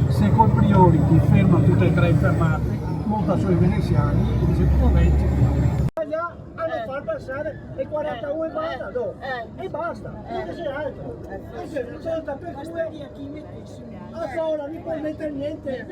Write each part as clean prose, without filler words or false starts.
Se col Priori ti ferma tutte e tre fermate, monta sui veneziani e dice tu venti. Allá hanno far passare e 41 e basta, no? E basta, non c'è altro. E se non c'è da per cui a sola non puoi mettere niente.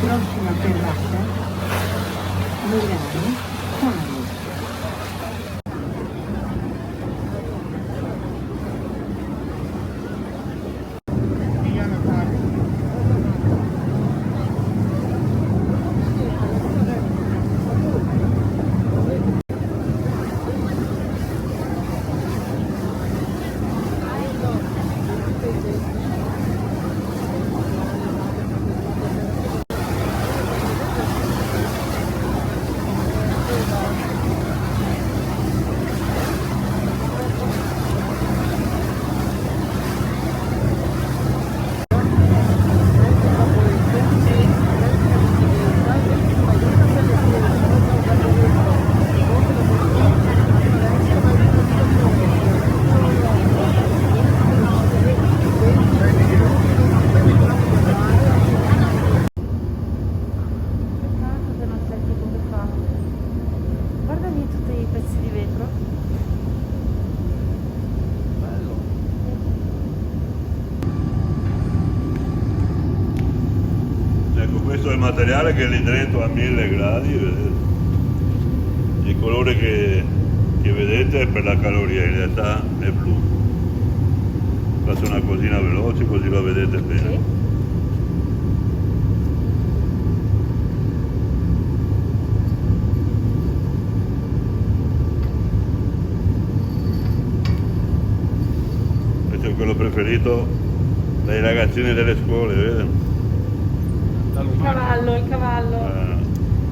Prossima fermata, Milano, Cali. Questo è il materiale che lì dentro a 1000 gradi, vedete? Il colore che che vedete è per la caloria, in realtà è blu. Faccio una cosina veloce così lo vedete bene. Sì. Questo è quello preferito dai ragazzini delle scuole, vedi? Il cavallo.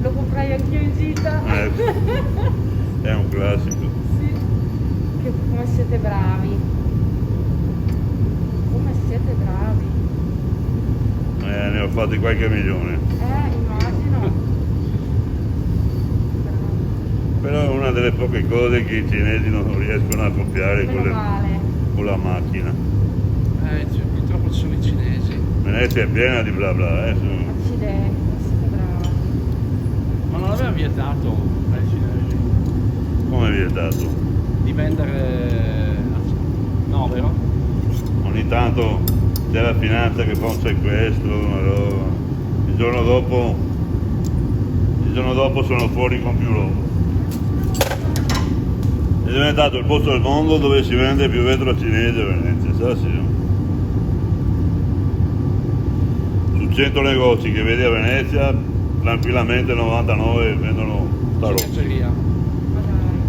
Lo comprai anch'io in gita. È un classico. Sì. Come siete bravi. Come siete bravi. Ne ho fatti qualche milione. Immagino. Però è una delle poche cose che i cinesi non riescono a copiare Meno male. con la macchina. Purtroppo ci sono i cinesi. Venezia è piena di bla bla, Accidenti, siete bravi. Ma non aveva vietato ai cinesi Come è vietato? di vendere. No, vero? Ogni tanto c'è la finanza che fa un sequestro, una roba. Il giorno dopo sono fuori con più roba. È diventato il posto del mondo dove si vende più vetro cinese a Venezia, sa sì? Su 100 negozi che vedi a Venezia, tranquillamente 99 vendono sta roba. Cineceria. Ma dai.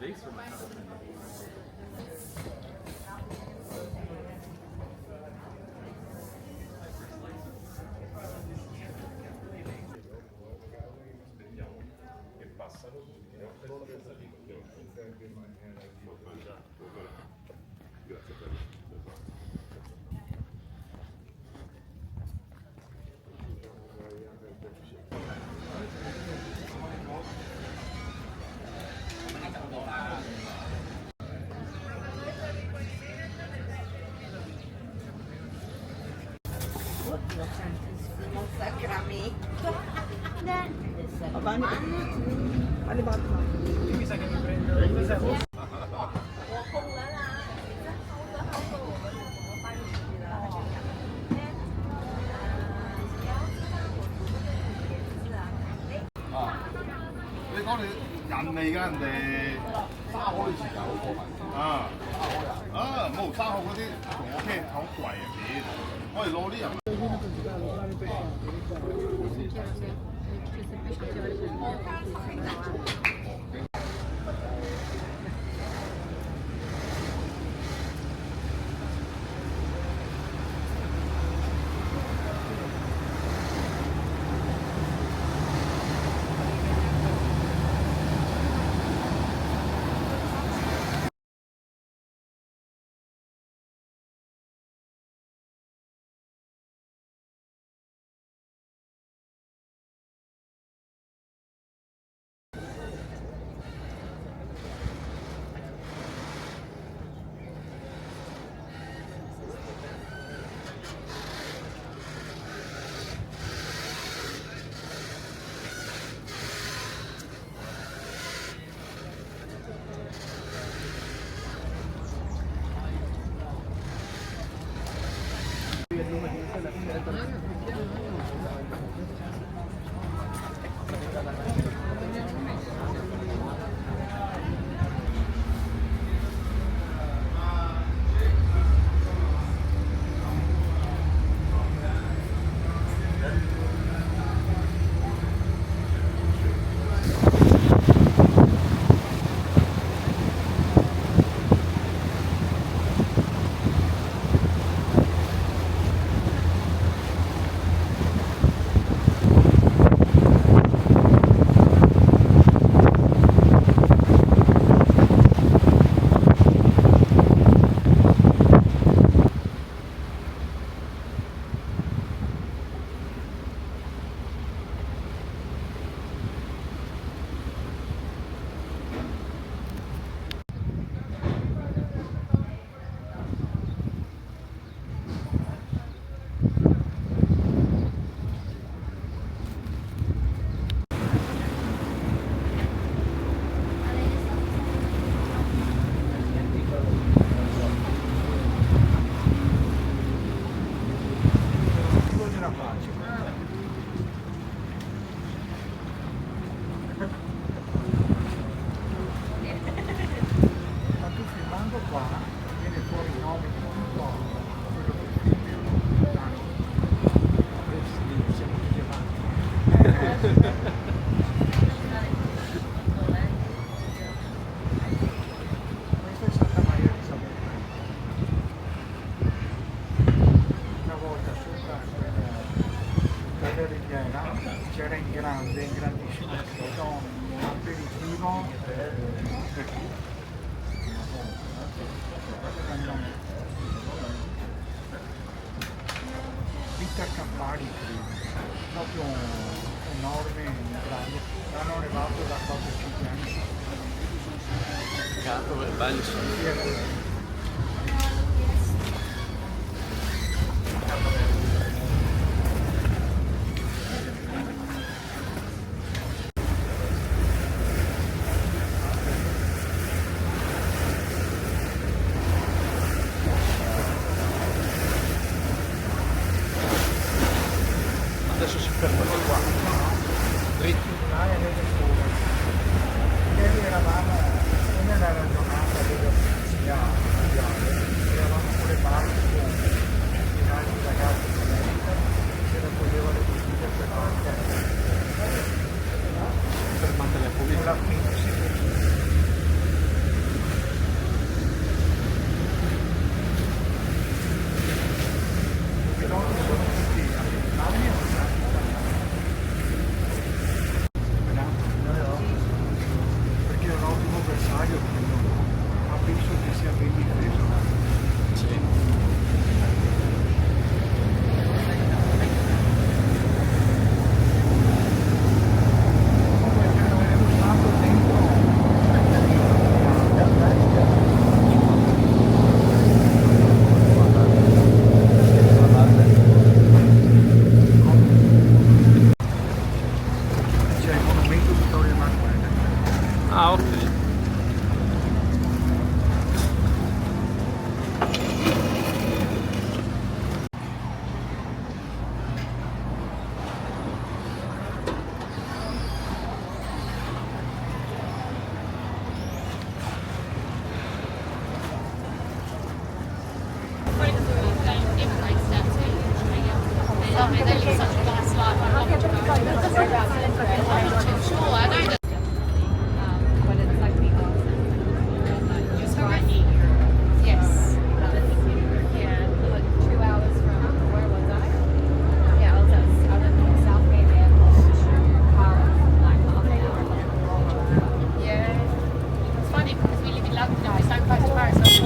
Steaks or mutton? Sacramento. Alle volte. Io mi sa che mi prendo il mese. C'era in grande, in grandissimo aperitivo Vita Campari, proprio enorme, grande, l'hanno arrivato da 4-5 anni fa. Cazzo, bello. Adesso si ferma di qua, dritti. Ieri eravamo nella giornata della sia ben difeso. C'è il monumento Vittorio Emanuele. Ah, ok. It's funny because we live in London, it's so close to Paris.